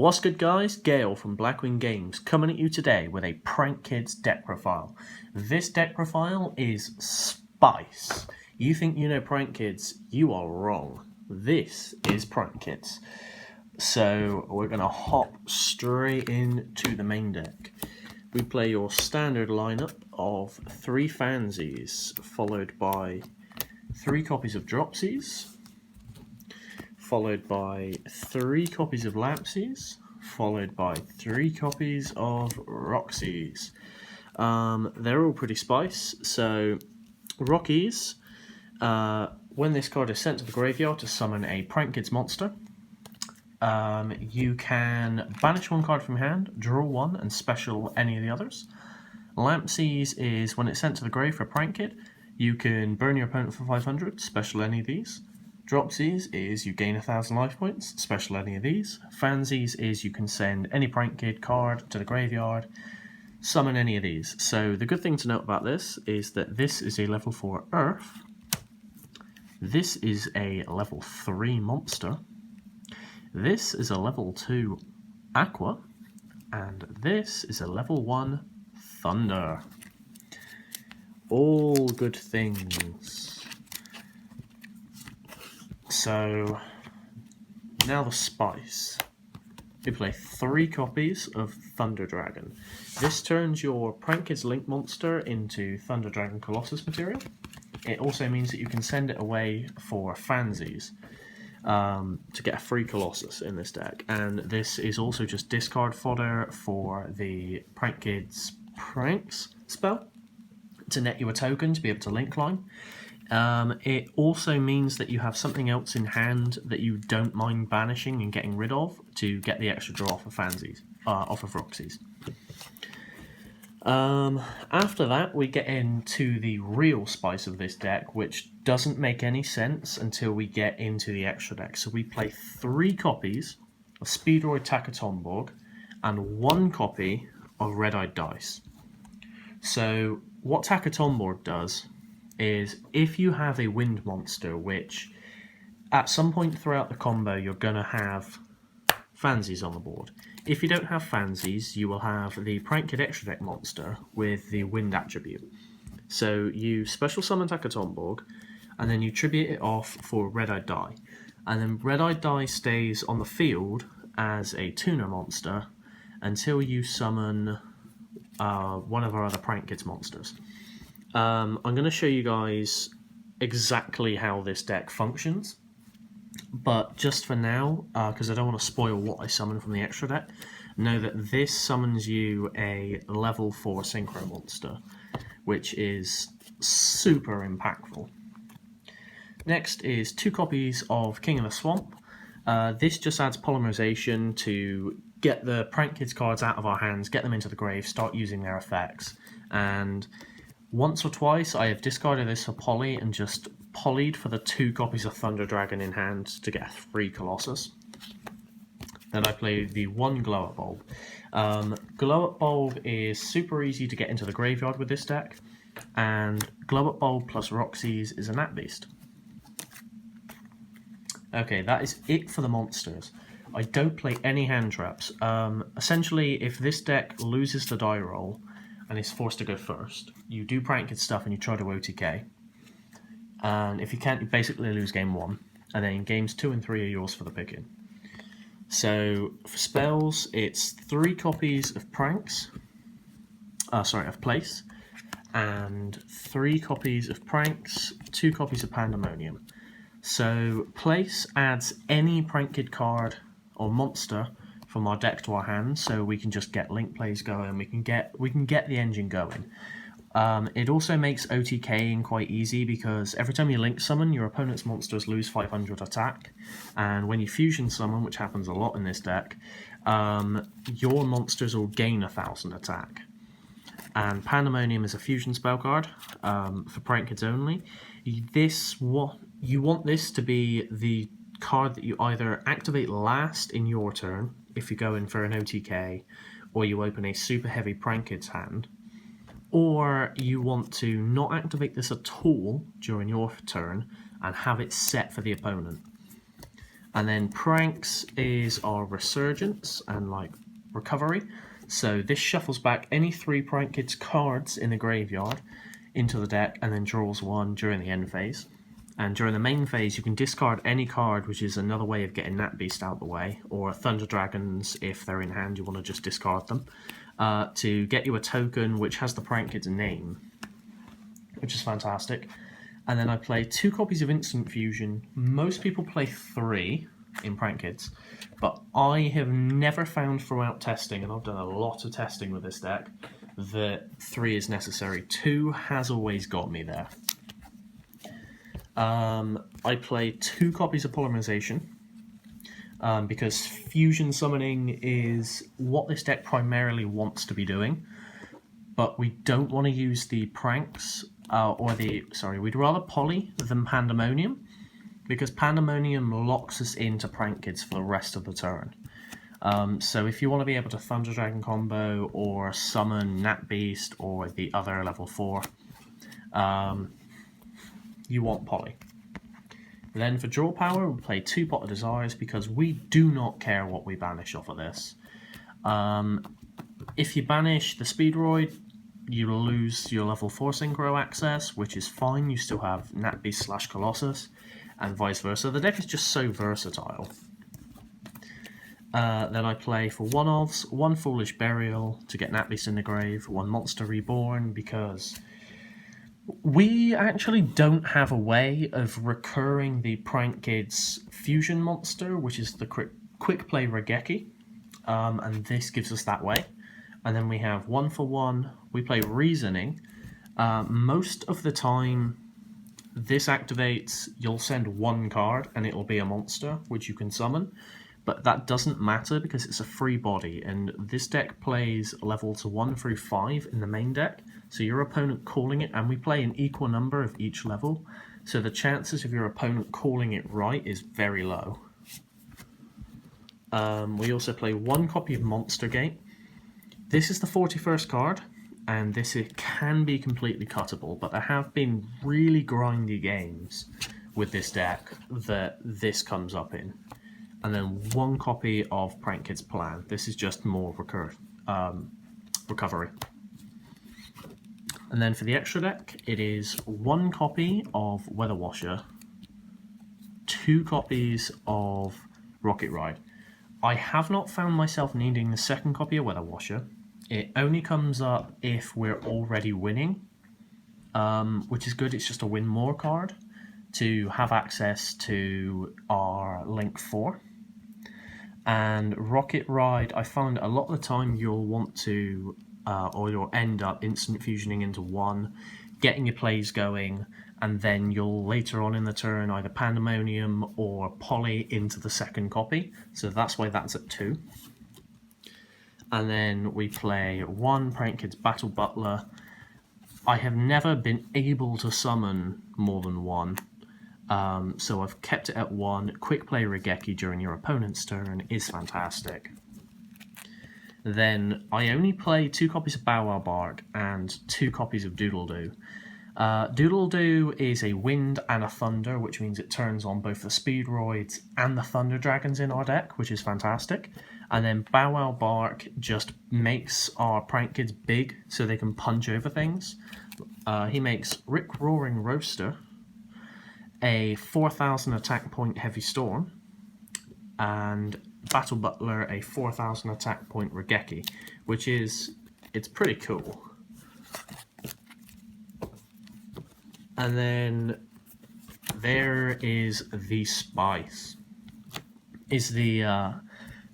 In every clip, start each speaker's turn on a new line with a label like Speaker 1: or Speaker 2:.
Speaker 1: What's good guys, Gale from Blackwing Games coming at you today with a Prank Kids deck profile. This deck profile is spice. You think you know Prank Kids, you are wrong. This is Prank Kids. So we're going to hop straight into the main deck. We play your standard lineup of 3 Fansies, followed by 3 copies of Dropsies, followed by 3 copies of Lapsies, followed by 3 copies of Roxies. They're all pretty spice. So, Rockies, when this card is sent to the graveyard to summon a Prank Kids monster, you can banish 1 card from hand, draw 1, and special any of the others. Lampsies is when it's sent to the grave for a Prank Kid, you can burn your opponent for 500, special any of these. Dropsies is you gain 1,000 life points, special any of these. Fansies is you can send any Prank Kid card to the graveyard, summon any of these. So the good thing to note about this is that this is a level 4 Earth, this is a level 3 Monster, this is a level 2 Aqua, and this is a level 1 Thunder. All good things. So, now the spice. We play 3 copies of Thunder Dragon. This turns your Prank Kids Link monster into Thunder Dragon Colossus material. It also means that you can send it away for Fansies to get a free Colossus in this deck. And this is also just discard fodder for the Prank Kids Pranks spell to net you a token to be able to link line. It also means that you have something else in hand that you don't mind banishing and getting rid of to get the extra draw off of Fansies, off of Roxies. After that, we get into the real spice of this deck, which doesn't make any sense until we get into the extra deck. So we play 3 copies of Speedroid Takatomborg and 1 copy of Red-Eyed Dice. So what Takatomborg does is if you have a wind monster, which at some point throughout the combo you're going to have Fansies on the board. If you don't have Fansies, you will have the Prank Kid extra deck monster with the wind attribute. So you special summon Takatomborg, and then you tribute it off for Red-Eyed Die. And then Red-Eyed Die stays on the field as a tuner monster until you summon one of our other Prank Kids monsters. I'm going to show you guys exactly how this deck functions, but just for now, because I don't want to spoil what I summon from the extra deck, know that this summons you a level 4 Synchro monster, which is super impactful. Next is 2 copies of King of the Swamp. This just adds polymerization to get the Prank Kids cards out of our hands, get them into the grave, start using their effects, and once or twice I have discarded this for poly and just polyed for the 2 copies of Thunder Dragon in hand to get a free Colossus. Then I play the 1 Glow Up Bulb. Glow Up Bulb is super easy to get into the graveyard with this deck, and Glow Up Bulb plus Roxies is a Nat Beast. Okay, that is it for the monsters. I don't play any hand traps. Essentially, if this deck loses the die roll and is forced to go first, you do Prank Kid stuff and you try to OTK. And if you can't, you basically lose game 1. And then games 2 and 3 are yours for the picking. So for spells, it's 3 copies of Pranks. Of Place. And 3 copies of Pranks, 2 copies of Pandemonium. So Place adds any Prank Kid card or monster from our deck to our hand, so we can just get link plays going. We can get the engine going. It also makes OTKing quite easy because every time you link summon, your opponent's monsters lose 500 attack, and when you fusion summon, which happens a lot in this deck, your monsters will gain 1,000 attack. And Pandemonium is a fusion spell card for Prank Kids only. You want this to be the card that you either activate last in your turn, if you go in for an OTK, or you open a super heavy Prank Kids hand, or you want to not activate this at all during your turn and have it set for the opponent. And then pranks is our resurgence and like recovery. So this shuffles back any 3 Prank Kids cards in the graveyard into the deck and then draws 1 during the end phase. And during the main phase, you can discard any card, which is another way of getting Nat Beast out the way, or Thunder Dragons, if they're in hand, you want to just discard them, to get you a token which has the Prank Kid's name, which is fantastic. And then I play 2 copies of Instant Fusion. Most people play 3 in Prank Kids, but I have never found throughout testing, and I've done a lot of testing with this deck, that 3 is necessary. 2 has always got me there. I play 2 copies of Polymerization, because Fusion Summoning is what this deck primarily wants to be doing, but we don't want to use the pranks, we'd rather Poly than Pandemonium, because Pandemonium locks us into Prank Kids for the rest of the turn. So if you want to be able to Thunder Dragon combo, or summon Nat Beast, or the other level 4, you want Poly. Then for draw power, we play 2 Pot of Desires, because we do not care what we banish off of this. If you banish the Speedroid, you lose your level 4 Synchro access, which is fine. You still have Nat Beast / Colossus, and vice versa. The deck is just so versatile. Then I play for 1-ofs, 1 Foolish Burial to get Nat Beast in the grave, 1 Monster Reborn, because we actually don't have a way of recurring the Prank Kids Fusion monster, which is the Quick Play Regeki, and this gives us that way. And then we have 1 for 1, we play Reasoning. Most of the time, this activates, you'll send 1 card and it'll be a monster, which you can summon. But that doesn't matter because it's a free body, and this deck plays levels 1 through 5 in the main deck, so your opponent calling it, and we play an equal number of each level, so the chances of your opponent calling it right is very low. We also play 1 copy of Monster Gate. This is the 41st card, and it can be completely cuttable, but there have been really grindy games with this deck that this comes up in. And then 1 copy of Prank Kids Plan. This is just more recovery. And then for the extra deck, it is 1 copy of Weather Washer, 2 copies of Rocket Ride. I have not found myself needing the 2nd copy of Weather Washer. It only comes up if we're already winning, which is good. It's just a win more card to have access to our Link 4. And Rocket Ride, I found a lot of the time you'll want to, or you'll end up instant fusioning into 1, getting your plays going, and then you'll later on in the turn either Pandemonium or Poly into the 2nd copy. So that's why that's at 2. And then we play 1 Prank Kids Battle Butler. I have never been able to summon more than 1. So I've kept it at 1. Quick Play Regeki during your opponent's turn is fantastic. Then I only play 2 copies of Bow Wow Bark and 2 copies of Doodle Doo. Doodle Doo is a wind and a thunder, which means it turns on both the Speedroids and the Thunder Dragons in our deck, which is fantastic. And then Bow Wow Bark just makes our Prank Kids big so they can punch over things. He makes Rick Roaring Roaster, a 4,000 attack point Heavy Storm, and Battle Butler a 4,000 attack point Regeki, which is, it's pretty cool. And then there is the Spice, is the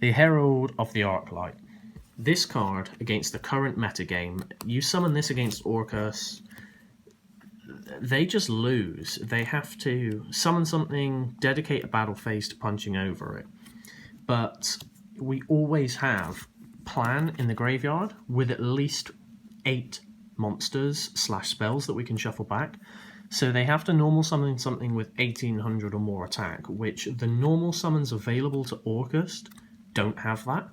Speaker 1: Herald of the Arclight. This card against the current metagame, you summon this against Orcus, they just lose. They have to summon something, dedicate a battle phase to punching over it. But we always have Plan in the graveyard with at least 8 monsters / spells that we can shuffle back. So they have to normal summon something with 1800 or more attack, which the normal summons available to Orcus don't have that,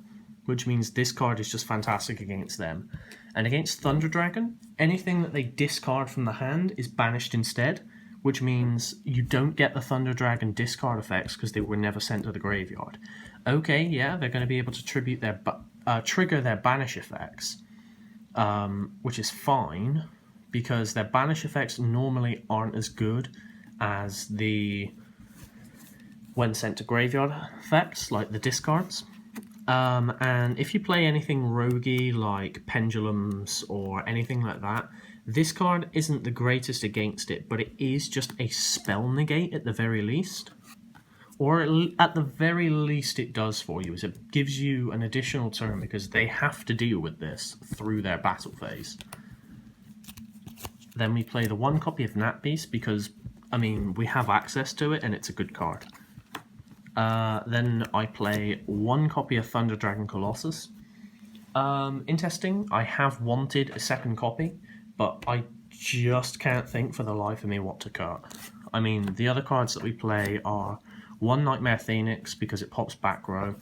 Speaker 1: which means this card is just fantastic against them. And against Thunder Dragon, anything that they discard from the hand is banished instead, which means you don't get the Thunder Dragon discard effects because they were never sent to the graveyard. Okay, yeah, they're going to be able to trigger their banish effects, which is fine, because their banish effects normally aren't as good as the when sent to graveyard effects, like the discards. And if you play anything roguey like pendulums or anything like that, this card isn't the greatest against it, but it is just a spell negate at the very least. Or at the very least it does for you, is it gives you an additional turn because they have to deal with this through their battle phase. Then we play the 1 copy of Nat Beast because, I mean, we have access to it and it's a good card. Then I play 1 copy of Thunder Dragon Colossus. Interesting, I have wanted a second copy, but I just can't think for the life of me what to cut. I mean, the other cards that we play are 1 Nightmare Phoenix because it pops back row,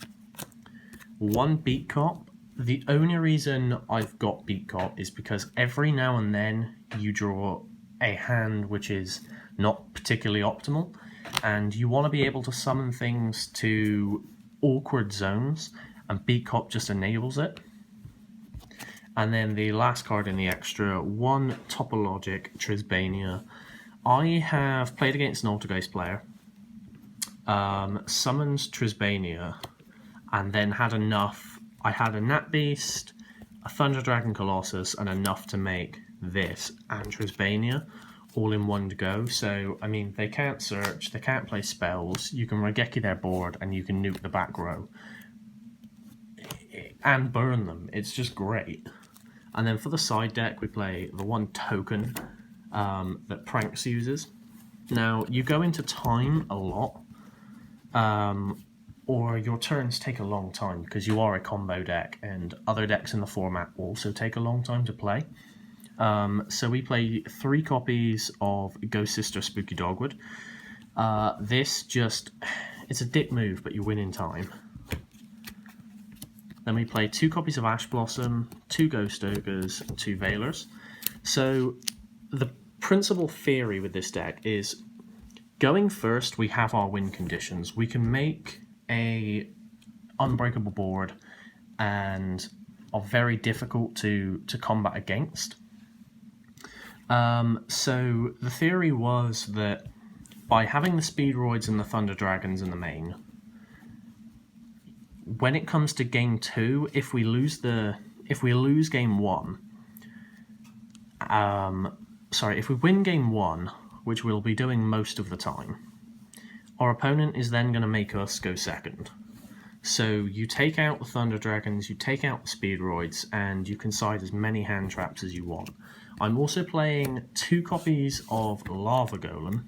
Speaker 1: 1 Beat Cop. The only reason I've got Beat Cop is because every now and then you draw a hand which is not particularly optimal, and you want to be able to summon things to awkward zones, and Beat Cop just enables it. And then the last card in the extra, 1 Topologic Trisbania. I have played against an Altergeist player, summoned Trisbania, and then had enough. I had a Nat Beast, a Thunder Dragon Colossus, and enough to make this and Trisbania all in one go. So, I mean, they can't search, they can't play spells, you can Raigeki their board, and you can nuke the back row. And burn them. It's just great. And then for the side deck, we play the 1 token that Pranks uses. Now, you go into time a lot, or your turns take a long time because you are a combo deck, and other decks in the format also take a long time to play. So we play 3 copies of Ghost Sister Spooky Dogwood. This just, it's a dick move, but you win in time. Then we play 2 copies of Ash Blossom, 2 Ghost Ogres, and 2 Veilers. So the principal theory with this deck is, going first, we have our win conditions. We can make a unbreakable board and are very difficult to combat against. So the theory was that by having the Speedroids and the Thunder Dragons in the main, when it comes to game 2, if we lose game 1, if we win game 1, which we'll be doing most of the time, our opponent is then going to make us go second. So you take out the Thunder Dragons, you take out the Speedroids, and you can side as many hand traps as you want. I'm also playing 2 copies of Lava Golem.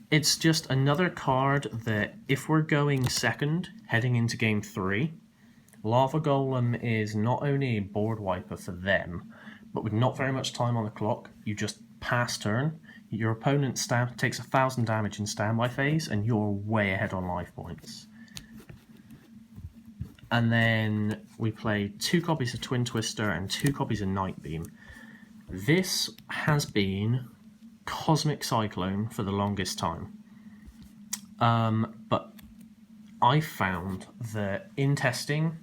Speaker 1: It's just another card that, if we're going second, heading into game 3, Lava Golem is not only a board wiper for them, but with not very much time on the clock, you just pass turn, your opponent takes 1,000 damage in standby phase, and you're way ahead on life points. And then we play 2 copies of Twin Twister and 2 copies of Night Beam. This has been Cosmic Cyclone for the longest time. But I found that in testing,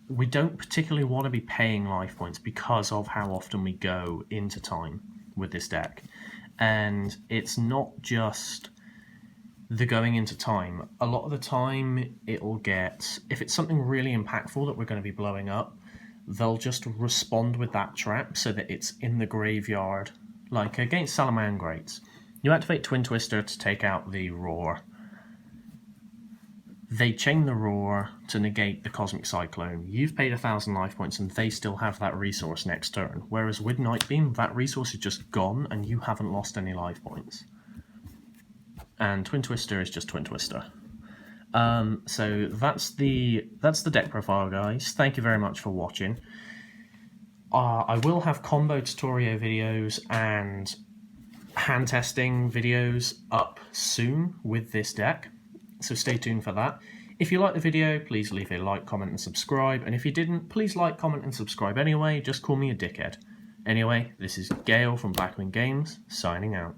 Speaker 1: we don't particularly want to be paying life points because of how often we go into time with this deck. And it's not just the going into time. A lot of the time it'll get, if it's something really impactful that we're going to be blowing up, they'll just respond with that trap so that it's in the graveyard. Like against Salamangrates, you activate Twin Twister to take out the Roar. They chain the Roar to negate the Cosmic Cyclone. You've paid 1,000 life points and they still have that resource next turn. Whereas with Night Beam, that resource is just gone and you haven't lost any life points. And Twin Twister is just Twin Twister. So that's the deck profile, guys. Thank you very much for watching. I will have combo tutorial videos and hand testing videos up soon with this deck, so stay tuned for that. If you liked the video, please leave a like, comment and subscribe, and if you didn't, please like, comment and subscribe anyway, just call me a dickhead. Anyway, this is Gale from Blackman Games, signing out.